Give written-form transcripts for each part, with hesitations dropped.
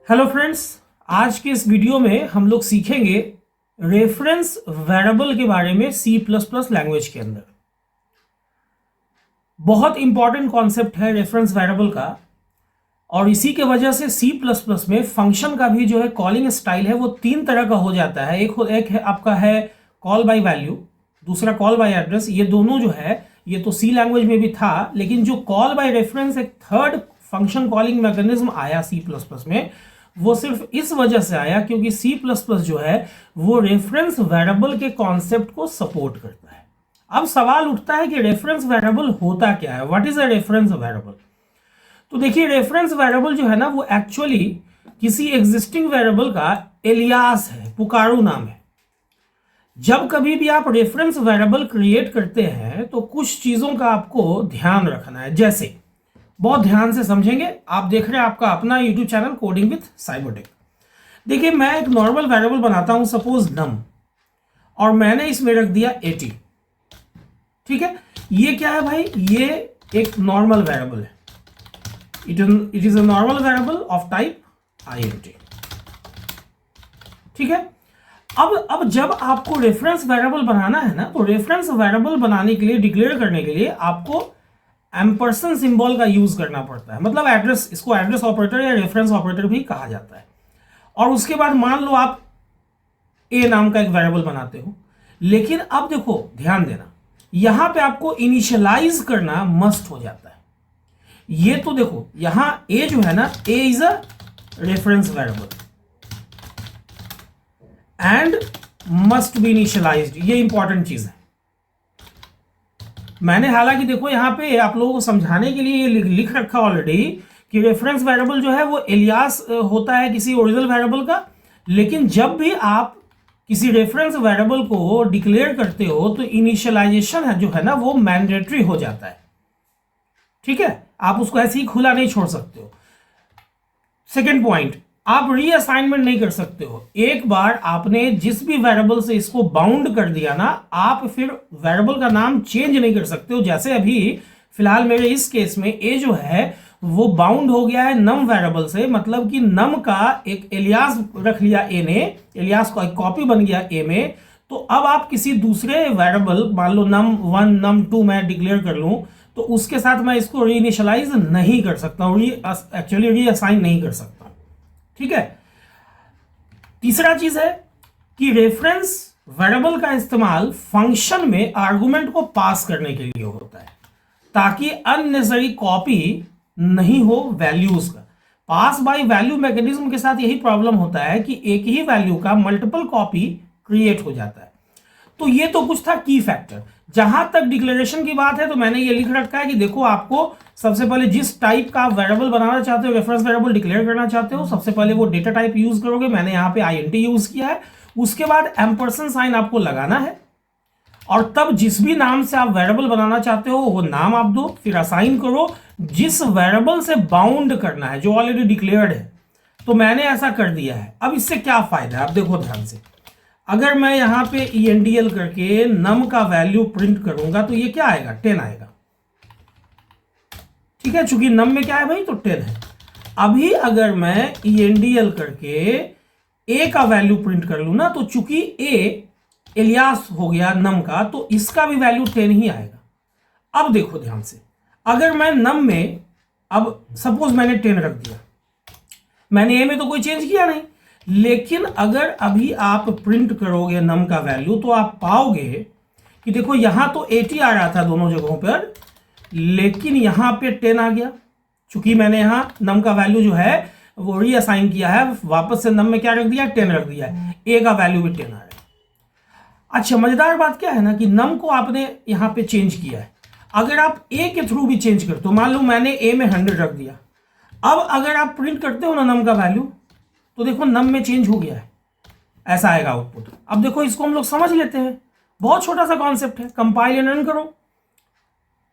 Hello friends, आज के इस वीडियो में हम लोग सीखेंगे रेफरेंस वेरिएबल के बारे में सी प्लस प्लस लैंग्वेज के अंदर। बहुत इंपॉर्टेंट कॉन्सेप्ट है रेफरेंस वेरिएबल का, और इसी के वजह से सी प्लस प्लस में फंक्शन का भी जो है कॉलिंग स्टाइल है वो तीन तरह का हो जाता है। एक है आपका है कॉल बाय वैल्यू, दूसरा कॉल बाय एड्रेस। ये दोनों जो है ये तो सी लैंग्वेज में भी था, लेकिन जो कॉल बाय रेफरेंस एक थर्ड फंक्शन कॉलिंग मैकेनिज्म आया सी प्लस प्लस में, वो सिर्फ इस वजह से आया क्योंकि सी प्लस प्लस जो है वो रेफरेंस वेरिएबल के कॉन्सेप्ट को सपोर्ट करता है। अब सवाल उठता है कि रेफरेंस वेरिएबल होता क्या है, what is a reference variable. तो देखिए, रेफरेंस वेरिएबल जो है ना वो एक्चुअली किसी एग्जिस्टिंग वेरिएबल का एलियास है, पुकारू नाम है। जब कभी भी आप रेफरेंस वेरिएबल क्रिएट करते हैं तो कुछ चीजों का आपको ध्यान रखना है। जैसे, बहुत ध्यान से समझेंगे। आप देख रहे हैं आपका अपना YouTube channel coding with Cybertech. देखिए, मैं एक नॉर्मल वेरिएबल बनाता हूं, सपोज नम, और मैंने इसमें रख दिया 80। ठीक है, ये क्या है भाई? ये एक नॉर्मल वेरिएबल है। It is a normal variable of type int। ठीक है, अब जब आपको रेफरेंस वेरिएबल बनाना है ना, तो रेफरेंस वेरिएबल बनाने के लिए, डिक्लेयर करने के लिए आपको एम्परसेंड सिंबल का यूज करना पड़ता है। मतलब एड्रेस, इसको एड्रेस ऑपरेटर या रेफरेंस ऑपरेटर भी कहा जाता है। और उसके बाद मान लो आप ए नाम का एक वेरिएबल बनाते हो, लेकिन अब देखो ध्यान देना, यहां पे आपको इनिशियलाइज करना मस्ट हो जाता है। ये तो देखो यहां ए जो है ना, a is a reference variable and must be initialised. ये इंपॉर्टेंट चीज है। मैंने हालांकि देखो यहां पे आप लोगों को समझाने के लिए ये लिख रखा ऑलरेडी कि रेफरेंस वेरिएबल जो है वो एलियास होता है किसी ओरिजिनल वेरिएबल का। लेकिन जब भी आप किसी रेफरेंस वेरिएबल को डिक्लेयर करते हो तो इनिशियलाइजेशन है जो है ना वो मैंडेटरी हो जाता है। ठीक है, आप उसको ऐसे ही खुला नहीं छोड़ सकते हो। सेकेंड पॉइंट, आप रीअसाइनमेंट नहीं कर सकते हो। एक बार आपने जिस भी वेरिएबल से इसको बाउंड कर दिया ना, आप फिर वेरिएबल का नाम चेंज नहीं कर सकते हो। जैसे अभी फिलहाल मेरे इस केस में ए जो है वो बाउंड हो गया है नम वेरिएबल से, मतलब कि नम का एक एलियास रख लिया ए ने, एलियास का एक कॉपी बन गया ए में। तो अब आप किसी दूसरे वेरिएबल, मान लो num1 num2 मैं डिक्लेयर कर लूं, तो उसके साथ मैं इसको रीइनिशियलाइज नहीं कर सकता हूं, एक्चुअली रीअसाइन नहीं कर सकता। ठीक है, तीसरा चीज है कि रेफरेंस वेरिएबल का इस्तेमाल फंक्शन में आर्गुमेंट को पास करने के लिए होता है, ताकि अननेसेसरी कॉपी नहीं हो वैल्यूज का। पास बाय वैल्यू मैकेनिज्म के साथ यही प्रॉब्लम होता है कि एक ही वैल्यू का मल्टीपल कॉपी क्रिएट हो जाता है। तो ये तो कुछ था की फैक्टर। जहां तक डिक्लेरेशन की बात है तो मैंने ये लिख रखा है कि देखो, आपको सबसे पहले जिस टाइप का वेरिएबल बनाना चाहते हो, रेफरेंस वेरिएबल डिक्लेयर करना चाहते हो, सबसे पहले वो डेटा टाइप यूज करोगे। मैंने यहाँ पे int यूज किया है। उसके बाद एम्परसेंड साइन आपको लगाना है, और तब जिस भी नाम से आप वेरिएबल बनाना चाहते हो वो नाम आप दो, फिर असाइन करो जिस वेरिएबल से बाउंड करना है, जो ऑलरेडी डिक्लेयर्ड है। तो मैंने ऐसा कर दिया है। अब इससे क्या फायदा है, आप देखो ध्यान से। अगर मैं यहां पे ENDL करके नम का वैल्यू प्रिंट करूंगा तो ये क्या आएगा? 10 आएगा। ठीक है, चूंकि नम में क्या है भाई, तो 10 है। अभी अगर मैं ENDL करके ए का वैल्यू प्रिंट कर लू ना, तो चूंकि ए एलियास हो गया नम का, तो इसका भी वैल्यू 10 ही आएगा। अब देखो ध्यान से, अगर मैं नम में, अब सपोज मैंने 10 रख दिया, मैंने ए में तो कोई चेंज किया नहीं, लेकिन अगर अभी आप प्रिंट करोगे नम का वैल्यू तो आप पाओगे कि देखो यहां तो 80 आ रहा था दोनों जगहों पर, लेकिन यहां पे 10 आ गया। चूंकि मैंने यहां नम का वैल्यू जो है वो रीअसाइन किया है, वापस से नम में क्या रख दिया? 10 रख दिया है। ए का वैल्यू भी 10 आ रहा है। अच्छा, मजेदार बात क्या है ना कि नम को आपने यहां पे चेंज किया है। अगर आप ए के थ्रू भी चेंज करते हो, मान लो मैंने ए में 100 रख दिया, अब अगर आप प्रिंट करते हो ना नम का वैल्यू, तो देखो नम में चेंज हो गया है, ऐसा आएगा आउटपुट। अब देखो इसको हम लोग समझ लेते हैं, बहुत छोटा सा कॉन्सेप्ट है। कंपाइल एंड रन करो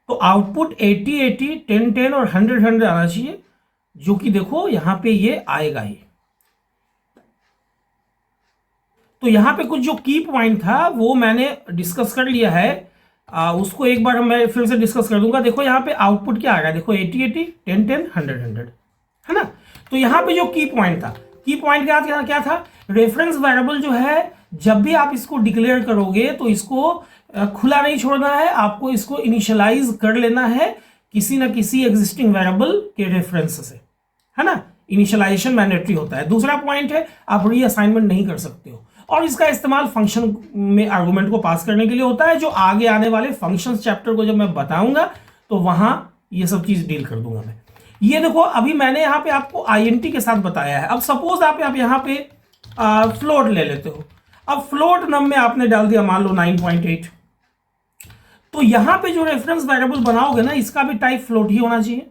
तो आउटपुट 80 80 10 10 और 100 100 आना चाहिए, जो कि देखो यहां पे ये आएगा ही। तो यहां पे कुछ जो की पॉइंट था वो मैंने डिस्कस कर लिया है, उसको एक बार मैं फिर से डिस्कस कर दूंगा। देखो यहां पे आउटपुट क्या आ रहा है, देखो 80 80 10 10 100 100, है ना। तो यहां पे जो की पॉइंट था, की पॉइंट क्या था, रेफरेंस वेरिएबल जो है जब भी आप इसको डिक्लेयर करोगे तो इसको खुला नहीं छोड़ना है, आपको इसको इनिशियलाइज कर लेना है किसी ना किसी एग्जिस्टिंग वेरिएबल के रेफरेंस से, है ना। इनिशियलाइजेशन मैंडेटरी होता है। दूसरा पॉइंट है आप रीअसाइनमेंट नहीं कर सकते हो, और इसका इस्तेमाल फंक्शन में आर्गुमेंट को पास करने के लिए होता है, जो आगे आने वाले फंक्शंस चैप्टर को जब मैं बताऊंगा तो वहां ये सब चीज डील कर दूंगा मैं। ये देखो अभी मैंने यहाँ पे आपको आईएनटी के साथ बताया है। अब सपोज आप यहाँ पे फ्लोट ले लेते हो। अब फ्लोट नम में आपने डाल दिया मान लो 9.8, तो यहां पे जो रेफरेंस वेरिएबल बनाओगे ना इसका भी टाइप फ्लोट ही होना चाहिए।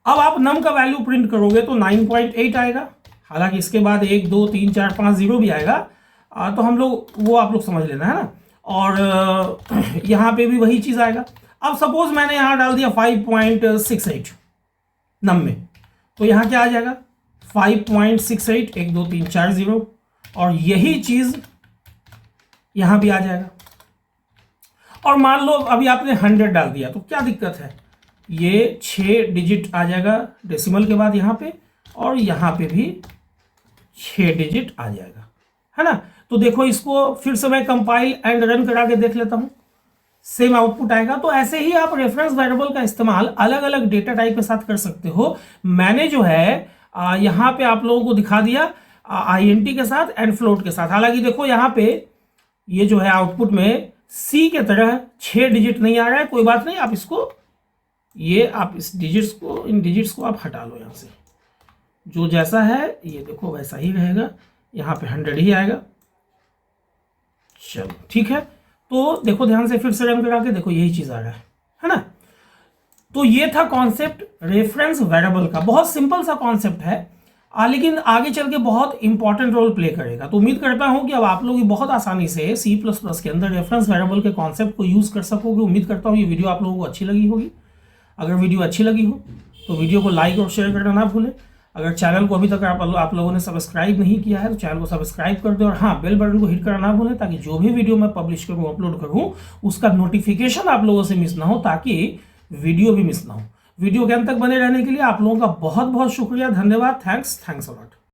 अब आप नम का वैल्यू प्रिंट करोगे तो 9.8 आएगा, हालांकि इसके बाद 1 2 3 4 5 0 भी आएगा, तो हम लोग वो आप लोग समझ लेना, है ना। और यहाँ पे भी वही चीज आएगा। अब सपोज मैंने यहाँ डाल दिया 5.68 नम में, तो यहाँ क्या आ जाएगा 5.68 1 2 3 4 0, और यही चीज यहां भी आ जाएगा। और मान लो अभी आपने 100 डाल दिया तो क्या दिक्कत है, ये 6 डिजिट आ जाएगा डेसिमल के बाद यहाँ पे, और यहाँ पे भी 6 डिजिट आ जाएगा, है ना। तो देखो इसको फिर से मैं कंपाइल एंड रन करा के देख लेता हूं, सेम आउटपुट आएगा। तो ऐसे ही आप रेफरेंस वेरिएबल का इस्तेमाल अलग अलग डेटा टाइप के साथ कर सकते हो। मैंने जो है यहाँ पे आप लोगों को दिखा दिया आईएनटी के साथ एंड फ्लोट के साथ। हालांकि देखो यहाँ पे ये जो है आउटपुट में सी के तरह 6 डिजिट नहीं आ रहा है, कोई बात नहीं, आप इसको ये आप इस डिजिट्स को इन डिजिट्स को आप हटा लो यहाँ से, जो जैसा है ये देखो वैसा ही रहेगा, यहाँ पे 100 ही आएगा। चलो ठीक है, तो देखो ध्यान से फिर से रन करा के देखो यही चीज आ रहा है ना। तो ये था कॉन्सेप्ट रेफरेंस वेरिएबल का, बहुत सिंपल सा कॉन्सेप्ट है लेकिन आगे चल के बहुत इंपॉर्टेंट रोल प्ले करेगा। तो उम्मीद करता हूं कि अब आप लोग बहुत आसानी से C++ के अंदर रेफरेंस वेरिएबल के कॉन्सेप्ट को यूज कर सकोगे। उम्मीद करता हूं ये वीडियो आप लोगों को अच्छी लगी होगी। अगर वीडियो अच्छी लगी हो तो वीडियो को लाइक और शेयर करना ना भूलें। अगर चैनल को अभी तक आप लोगों ने सब्सक्राइब नहीं किया है तो चैनल को सब्सक्राइब कर दे, और हाँ बेल बटन को हिट करना ना भूलें, ताकि जो भी वीडियो मैं पब्लिश करूँ अपलोड करूँ उसका नोटिफिकेशन आप लोगों से मिस ना हो, ताकि वीडियो भी मिस ना हो। वीडियो के अंत तक बने रहने के लिए आप लोगों का बहुत बहुत शुक्रिया, धन्यवाद, थैंक्स अ लॉट।